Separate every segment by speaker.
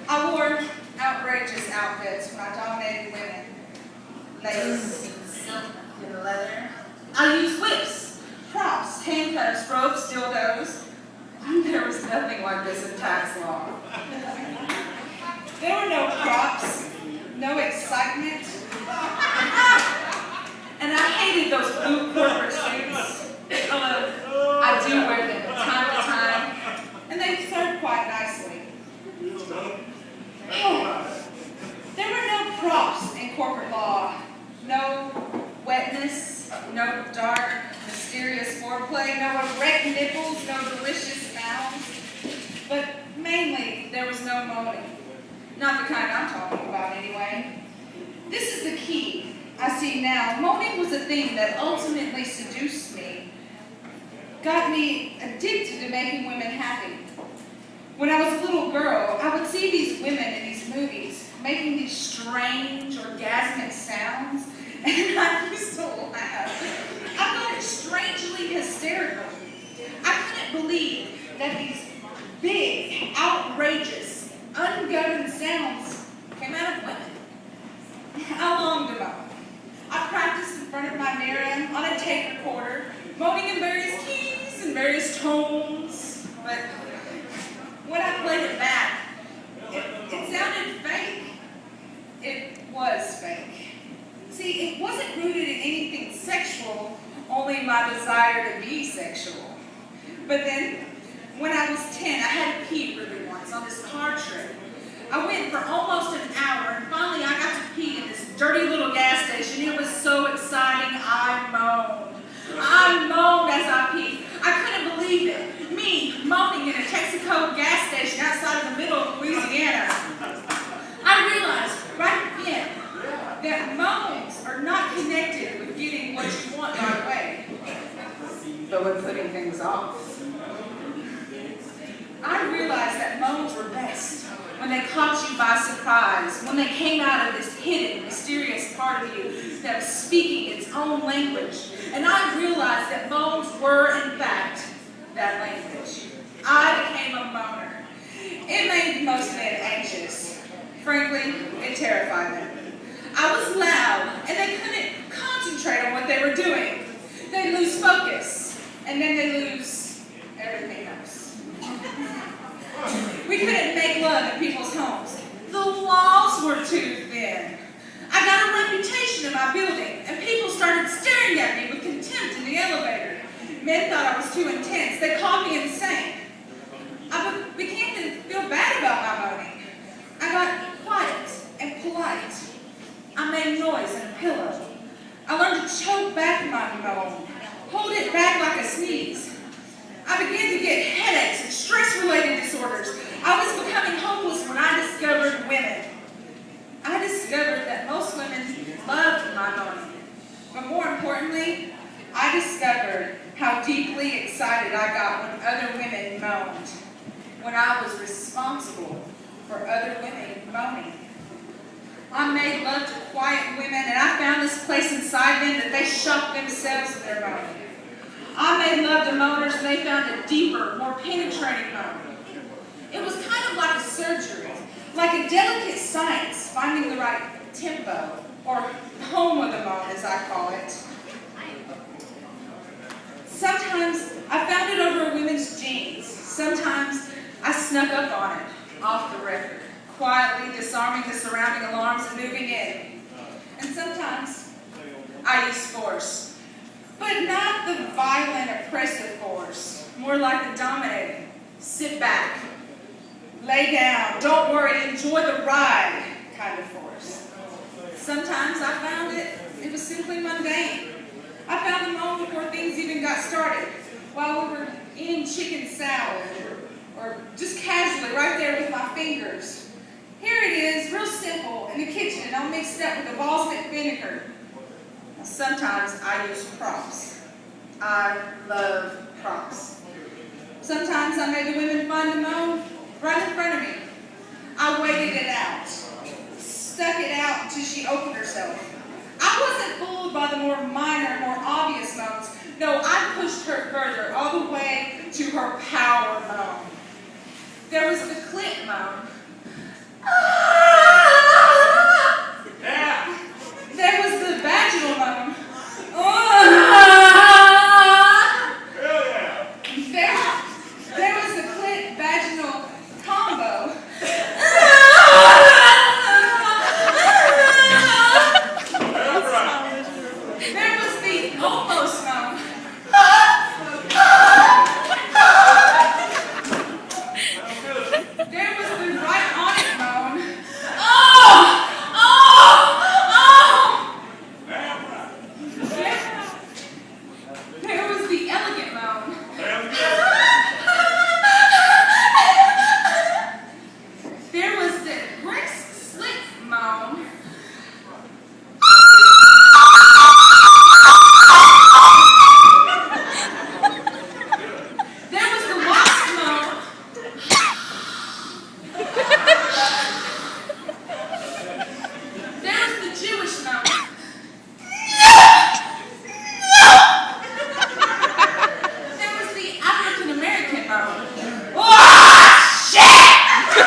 Speaker 1: I wore outrageous outfits when I dominated women. Lace, silk, and leather. I used whips, props, handcuffs, ropes, dildos. There was nothing like this in tax law. There were no props, no excitement. And I hated those blue corporate suits. Although I do wear them from time to time, and they serve quite nicely. Oh, there were no props in corporate law. No wetness, no dark, mysterious foreplay, no erect nipples, no delicious sounds. But mainly, there was no moaning. Not the kind I'm talking about, anyway. This is the key. I see now, moaning was a thing that ultimately seduced me, got me addicted to making women happy. When I was a little girl, I would see these women in these movies making these strange, orgasmic sounds, and I used to laugh. I thought it strangely hysterical. I couldn't believe that these big, outrageous, ungoverned sounds came out of women. I longed to moan. I practiced in front of my mirror on a tape recorder, moaning in various keys and various tones. But when I played it back, it sounded fake. It was fake. See, it wasn't rooted in anything sexual, only my desire to be sexual. But then, when I was 10, I had to pee really once on this car trip. I went for almost an hour, and finally I got to pee in this dirty little gas station. It was so exciting, I moaned. I moaned as I peed. I couldn't believe it. Me, moaning in a Texaco gas station outside of the middle of Louisiana. I realized right then that moans are not connected with getting what you want right away, but with putting things off. I realized that moans were best when they caught you by surprise, when they came out of this hidden, mysterious part of you that was speaking its own language. And I realized that moans were, in fact, that language. I became a moaner. It made most men anxious. Frankly, it terrified them. I was loud, and they couldn't concentrate on what they were doing. They'd lose focus, and then they'd lose everything else. We couldn't make love in people's homes. The walls were too thin. I got a reputation in my building, and people started staring at me with contempt in the elevator. Men thought I was too intense. They called me insane. I began to feel bad about my moaning. I got quiet and polite. I made noise in a pillow. I learned to choke back my moan, hold it back like a sneeze. I began to get headaches and stress-related disorders. I was becoming hopeless when I discovered women. I discovered that most women loved my moaning. But more importantly, I discovered how deeply excited I got when other women moaned, when I was responsible for other women moaning. I made love to quiet women, and I found this place inside them that they shocked themselves with their moaning. I made love to moaners, and they found a deeper, more penetrating moan. It was kind of like a surgery, like a delicate science, finding the right tempo, or home of the moan, as I call it. Sometimes I found it over a woman's jeans. Sometimes I snuck up on it, off the record, quietly disarming the surrounding alarms and moving in. And sometimes I used force, but not the violent, oppressive force, more like the dominating, sit back, lay down, don't worry, enjoy the ride kind of force. Sometimes I found it was simply mundane. I found the moan before things even got started, while we were eating chicken salad, or just casually right there with my fingers. Here it is, real simple, in the kitchen, all mixed up with the balsamic vinegar. Sometimes I use props. I love props. Sometimes I made the women find the moan right in front of me. I waited it out, stuck it out until she opened herself. I wasn't fooled by the more minor, more obvious moans. No, I pushed her further, all the way to her power moan. There was the clit moan. There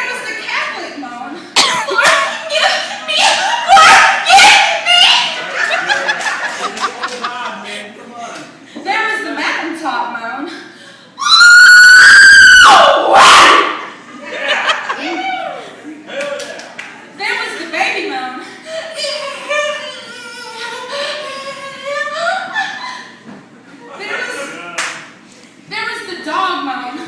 Speaker 1: was the Catholic moan. There was the mountaintop moan. There was the baby moan. There was the dog moan.